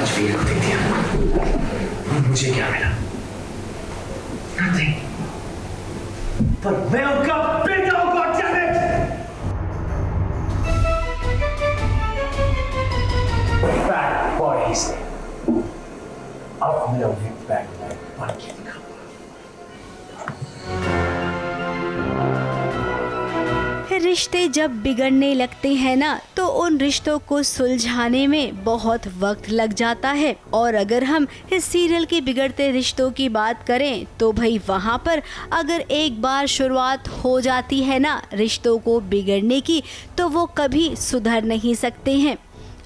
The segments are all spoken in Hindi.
राजवीर को दे दिया। मुझे क्या मिला? Nothing. पर मैं उनका बेटा हूं, God damn it! Bad boy he said. अब मैं उन्हें bad boy बन के दिखाऊंगा। रिश्ते जब बिगड़ने लगते हैं ना तो उन रिश्तों को सुलझाने में बहुत वक्त लग जाता है। और अगर हम इस सीरियल के बिगड़ते रिश्तों की बात करें तो भाई वहाँ पर अगर एक बार शुरुआत हो जाती है ना रिश्तों को बिगड़ने की तो वो कभी सुधर नहीं सकते हैं।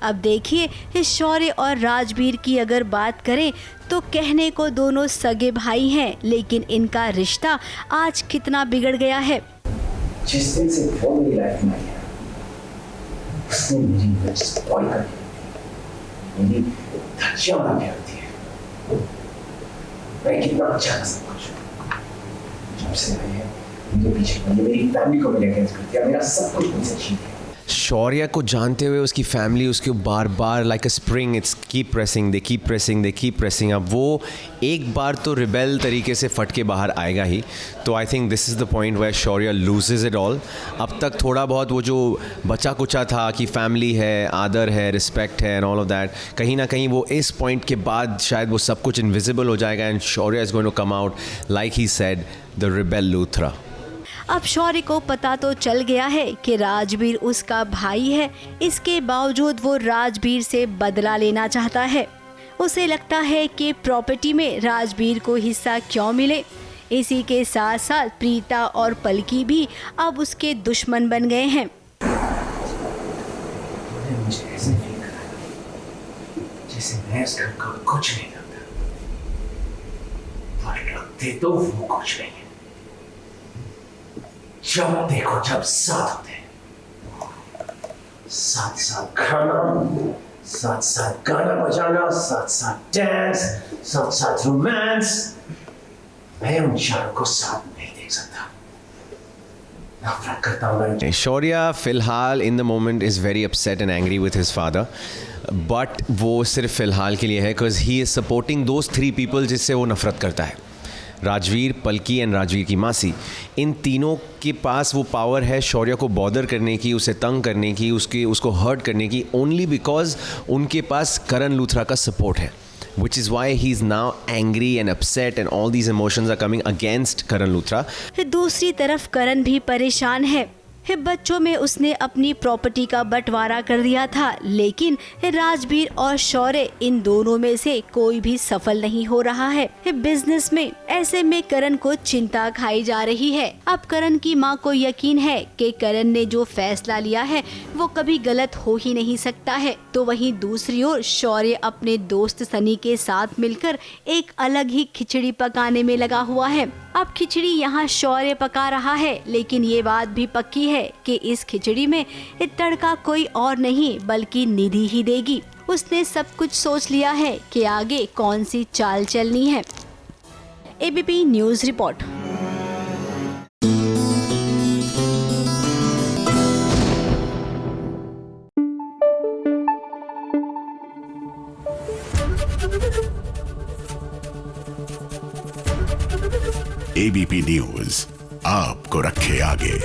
अब देखिए इस शौर्य और राजवीर की अगर बात करें तो कहने को दोनों सगे भाई हैं, लेकिन इनका रिश्ता आज कितना बिगड़ गया है। जिस दिन से वो मेरी लाइफ में आई है, उसने मेरी लाइफ स्पॉइल कर दी, मेरी धज्जियां उड़ा के रख दी है। मैं कितना अच्छा था सब कुछ, जब से आई है मेरे पीछे पड़ी, मेरी फैमिली को मेरे अगेंस्ट कर दिया, मेरा सब कुछ मुझसे छीन लिया। शौर्य को जानते हुए उसकी फैमिली उसके बार बार like a spring it's keep pressing, they keep pressing, they keep pressing. अब वो एक बार तो रिबेल तरीके से फट के बाहर आएगा ही। तो I think this is the point where Shaurya loses it all. अब तक थोड़ा बहुत वो जो बचा कुचा था कि फैमिली है, आदर है, रिस्पेक्ट है एंड ऑल ऑफ दैट, कहीं ना कहीं वो इस पॉइंट के बाद शायद वो सब कुछ इनविजिबल हो जाएगा and Shaurya is going to come out like he said the rebel Luthra. अब शौर्य को पता तो चल गया है कि राजवीर उसका भाई है, इसके बावजूद वो राजवीर से बदला लेना चाहता है। उसे लगता है कि प्रॉपर्टी में राजवीर को हिस्सा क्यों मिले। इसी के साथ साथ प्रीता और पलकी भी अब उसके दुश्मन बन गए हैं। मुझे ऐसे फील कराया जैसे मैं इस घर का कुछ नहीं करता, पर रखते तो वो कुछ नहीं है। जब देखो जब साथ होते हैं, साथ साथ खाना, साथ साथ गाना बजाना, साथ साथ डांस, साथ साथ रोमांस, मैं उन चारों को साथ नहीं देख सकता। नफरत करता हूँ। शौर्य फिलहाल in the moment is very upset and angry with his father, but वो सिर्फ फिलहाल के लिए है because he is supporting those 3 people जिससे वो नफरत करता है। राजवीर, पलकी एंड राजवीर की मासी, इन तीनों के पास वो पावर है शौर्य को बॉदर करने की, उसे तंग करने की, उसको हर्ट करने की, ओनली बिकॉज उनके पास करण लूथरा का सपोर्ट है, which is why he's now angry and upset and all these emotions are coming against Karan Luthra. दूसरी तरफ करण भी परेशान है। बच्चों में उसने अपनी प्रॉपर्टी का बंटवारा कर दिया था, लेकिन राजवीर और शौर्य इन दोनों में से कोई भी सफल नहीं हो रहा है बिजनेस में। ऐसे में करण को चिंता खाई जा रही है। अब करण की माँ को यकीन है कि करण ने जो फैसला लिया है वो कभी गलत हो ही नहीं सकता है। तो वहीं दूसरी ओर शौर्य अपने दोस्त सनी के साथ मिलकर एक अलग ही खिचड़ी पकाने में लगा हुआ है। अब खिचड़ी यहाँ शौर्य पका रहा है, लेकिन ये बात भी पक्की है कि इस खिचड़ी में तड़का कोई और नहीं बल्कि निधि ही देगी। उसने सब कुछ सोच लिया है कि आगे कौन सी चाल चलनी है। ABP news report. ABP news आपको रखे आगे।